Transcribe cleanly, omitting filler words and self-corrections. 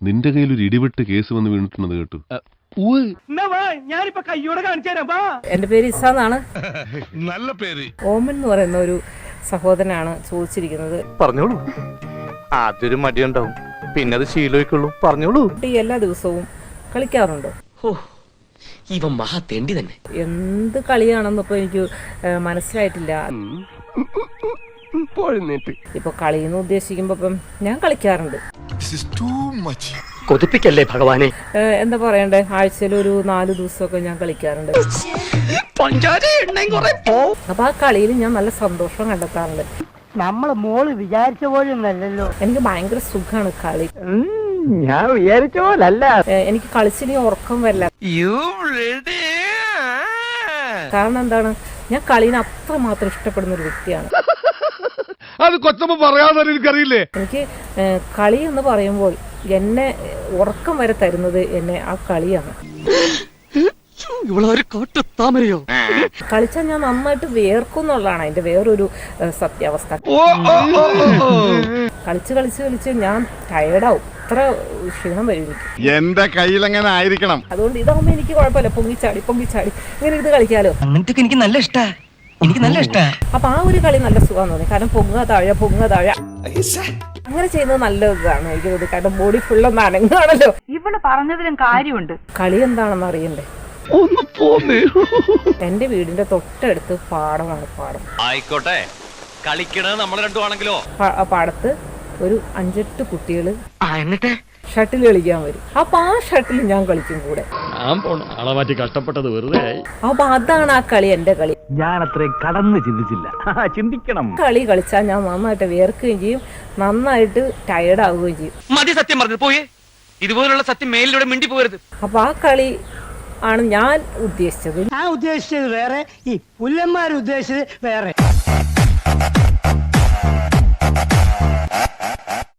നിന്റെ കയ്യിൽ ഒരു ഇടിവെട്ട് കേസ് വന്ന് വീണിട്ടുണ്ടെന്ന് കേട്ടു. എന്റെ പേര് ഇസ എന്നാണ്. നല്ല പേര്. ഓമൻ എന്ന് പറയുന്ന ഒരു സഹോദരനാണ് ചോദിച്ചിരിക്കുന്നത്. പറഞ്ഞോളൂ. ആദ്യൊരു മടിയുണ്ടാവും, പിന്നെ അത് ശീലമായിക്കൊള്ളൂ. പറഞ്ഞോളൂ. എല്ലാ ദിവസവും കളിക്കാറുണ്ടോ? ഇവൻ മഹാ തെണ്ടി തന്നെ. എന്ത് കളിയാണെന്നിപ്പോ എനിക്ക് മനസ്സിലായിട്ടില്ല. ഇപ്പൊ കളിയെന്ന് ഉദ്ദേശിക്കുമ്പോ ഇപ്പം ഞാൻ കളിക്കാറുണ്ട്. കൊതിപ്പിക്കല്ലേ ഭഗവാനെ. എന്താ പറയണ്ടേ, ആഴ്ചയിൽ ഒരു 4 ദിവസമൊക്കെ ഞാൻ കളിക്കാറുണ്ട്. അപ്പൊ ആ കളിയിൽ ഞാൻ നല്ല സന്തോഷം കണ്ടെത്താറുണ്ട്. നമ്മള് മോള് വിചാരിച്ച പോലെയൊന്നല്ലോ. എനിക്ക് ഭയങ്കര സുഖാണ് കളി. ഞാൻ വിചാരിച്ച പോലല്ല. എനിക്ക് കളിച്ചിനി ഉറക്കം വരില്ല. കാരണം എന്താണ്, ഞാൻ കളീനെ അത്രമാത്രം ഇഷ്ടപ്പെടുന്ന ഒരു വ്യക്തിയാണ്. അത് കൊച്ചമ്മ പറയാതെ എനിക്കറിയില്ലേ. എനിക്ക് കളി എന്ന് പറയുമ്പോൾ എന്നെ ഉറക്കം വരെ തരുന്നത് എന്നെ ആ കളിയാണ്. കളിച്ചാൽ ഞാൻ നന്നായിട്ട് വേർക്കും എന്നുള്ളതാണ് അതിന്റെ വേറൊരു സത്യാവസ്ഥ. കളിച്ച് കളിച്ച് കളിച്ച് ഞാൻ ടയർഡാവും. അത്ര ക്ഷീണം വരും എനിക്ക്. എന്റെ കയ്യിലെങ്ങനെ ആയിരിക്കണം. അതുകൊണ്ട് ഇതാകുമ്പോ എനിക്ക് കുഴപ്പമില്ല, പൊങ്ങിച്ചാടി ഇങ്ങനെ ഇത് കളിക്കാലോ. എനിക്ക് നല്ല ഇഷ്ടാ, എനിക്ക് നല്ല ഇഷ്ടാ. അപ്പൊ ആ ഒരു കളി നല്ല സുഖം തോന്നി. കാരണം പൊങ്ങുക താഴെ അങ്ങനെ ചെയ്യുന്നത് നല്ല ഇതാണ് എനിക്ക് തോന്നി. കാരണം ബോഡി ഫുള്ളൊന്ന് അനങ്ങാണല്ലോ. ഇവിടെ പറഞ്ഞതിലും കാര്യമുണ്ട്. കളി എന്താണെന്ന് അറിയണ്ടേ. എന്റെ വീടിന്റെ തൊട്ടടുത്ത് പാടമാണ്. ആയിക്കോട്ടെ, കളിക്കണത് നമ്മൾ രണ്ടുമാണെങ്കിലോ. പാടത്ത് ഒരു 5-8 കുട്ടികള് ഷട്ടിൽ കളിക്കാൻ വരും. അപ്പൊ ആ ഷട്ടിൽ ഞാൻ കളിക്കും കൂടെ. ആളെ കഷ്ടപ്പെട്ടത് വെറുതെ. അപ്പൊ അതാണ് ആ കളി, എന്റെ കളി. ഞാൻ അത്രയും കടന്ന് ചിന്തിച്ചില്ല. ചിന്തിക്കണം. കളി കളിച്ചാൽ ഞാൻ നന്നായിട്ട് വേർക്കുകയും ചെയ്യും, നന്നായിട്ട് ടയർഡ് ആവുകയും ചെയ്യും. മതി സത്യം പറഞ്ഞു പോയേ. ഇതുപോലുള്ള സത്യം മേലിലൂടെ മിണ്ടി പോകരുത്. അപ്പൊ ആ കളി ആണ് ഞാൻ ഉദ്ദേശിച്ചത്. ഞാൻ ഉദ്ദേശിച്ചത് വേറെ, ഈ പുല്ലന്മാർ ഉദ്ദേശിച്ചത് വേറെ.